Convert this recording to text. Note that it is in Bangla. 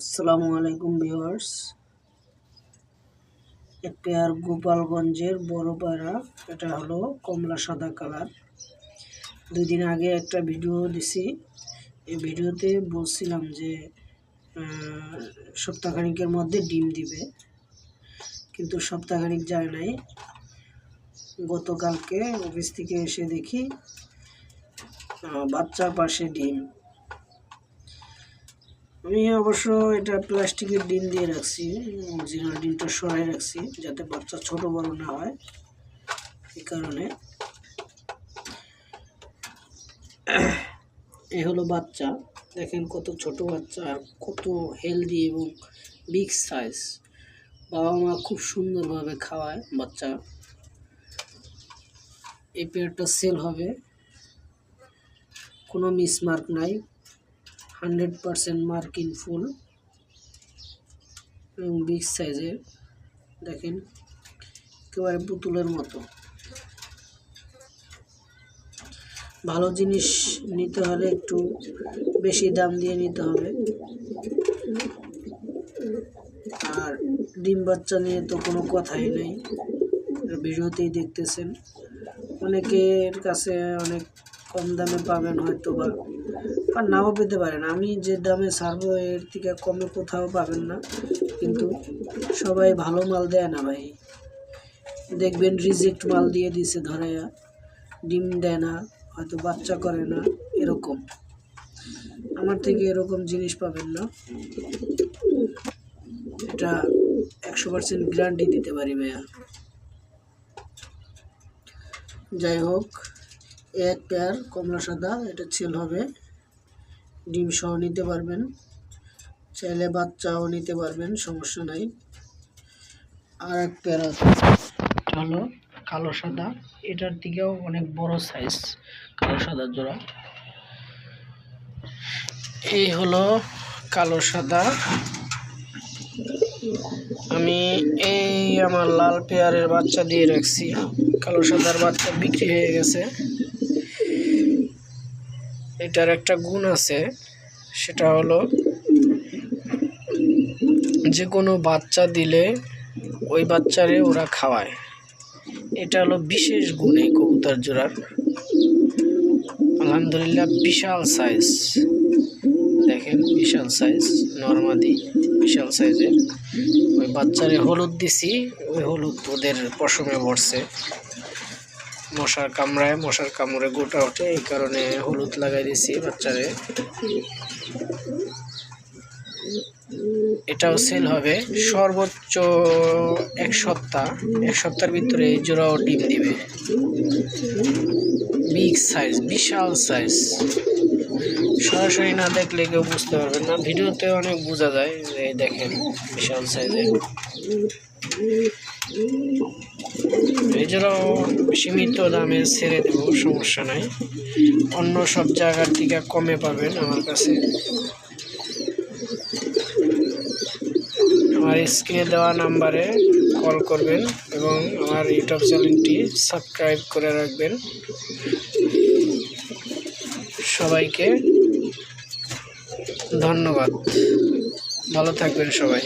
আসসালামু আলাইকুম ভিউয়ার্স। এক পেয়ার গোপালগঞ্জের বড় পায়রা, এটা হলো কমলা সাদা কালার। 2 দিন আগে একটা ভিডিও দিছি। এই ভিডিওতে বলছিলাম যে সপ্তাহখানিকের মধ্যে ডিম দিবে, কিন্তু সপ্তাহখানিক যায় নাই। গতকালকে অফিস থেকে এসে দেখি বাচ্চার পাশে ডিম। আমি অবশ্য এটা প্লাস্টিকের ডিম দিয়ে রাখছি, অরিজিনাল ডিমটা সরাই রাখছি যাতে বাচ্চা ছোট বড় না হয়। এই কারণে এই হলো বাচ্চা, দেখেন কত ছোট বাচ্চা আর কত হেলদি এবং বিগ সাইজ। বাবা মা খুব সুন্দরভাবে খাওয়ায় বাচ্চা। এই পেয়ারটা সেল হবে, কোনো মিসমার্ক নাই, 100% মার্ক ইন ফুল এবং বিগ সাইজের। দেখেন একেবারে পুতুলের মতো। ভালো জিনিস নিতে হলে একটু বেশি দাম দিয়ে নিতে হবে। আর ডিম বাচ্চা নিয়ে তো কোনো কথাই নেই, ভিডিওতেই দেখতেছেন। অনেকের কাছে অনেক কম দামে পাবেন হয়তো বা, আর নাও পেতে পারেন। আমি যে দামে ছাড়বো এর থেকে কমে কোথাও পাবেন না, কিন্তু সবাই ভালো মাল দেয় না ভাই। দেখবেন রিজেক্ট মাল দিয়ে দিছে ধরাইয়া, ডিম দেয় না, হয়তো বাচ্চা করে না, এরকম। আমার থেকে এরকম জিনিস পাবেন না। এটা 100% গ্যারান্টি দিতে পারি ভাইয়া। যাই হোক, এক পেয়ার কমলা সাদা, এটা সেল হবে। ডিম সহ নিতে পারবেন, চাইলে বাচ্চাও নিতে পারবেন, সমস্যা নাই। আর এক পেয়ার আছে, এটা হলো কালো সাদা। এটার দিকেও অনেক বড় সাইজ কালো সাদা জোড়া। এই হলো কালো সাদা। আমি এই আমার লাল পেয়ারের বাচ্চা দিয়ে রাখছি, কালো সাদার বাচ্চা বিক্রি হয়ে গেছে। এটার একটা গুণ আছে, সেটা হলো যে কোনো বাচ্চা দিলে ওই বাচ্চারে ওরা খাওয়ায়। এটা হলো বিশেষ গুণ এই কবুতর জোড়ার। আলহামদুলিল্লাহ বিশাল সাইজ, দেখেন বিশাল সাইজ, নরমাদি বিশাল সাইজের। ওই বাচ্চারে হলুদ দিছি, ওই হলুদ ওদের পশমে পড়ছে। মশার কামড়ে গোটা ওঠে, এই কারণে হলুদ লাগাই দিছি বাচ্চারে। এটাও সেল হবে সর্বোচ্চ 1 সপ্তাহ। 1 সপ্তাহের ভিতরে এই জোড়াও ডিম দিবে। বিগ সাইজ, বিশাল সাইজ। সরাসরি না দেখলে কেউ বুঝতে পারবেন না, ভিডিওতে অনেক বোঝা যায়। এই দেখেন বিশাল সাইজের। এই জোড়াও সীমিত দামে ছেড়ে দেব, সমস্যা নাই। অন্য সব জায়গার থেকে কমে পাবেন আমার কাছে। আমার স্ক্রিনে দেওয়া নাম্বারে কল করবেন এবং আমার ইউটিউব চ্যানেলটি সাবস্ক্রাইব করে রাখবেন। সবাইকে ধন্যবাদ, ভালো থাকবেন সবাই।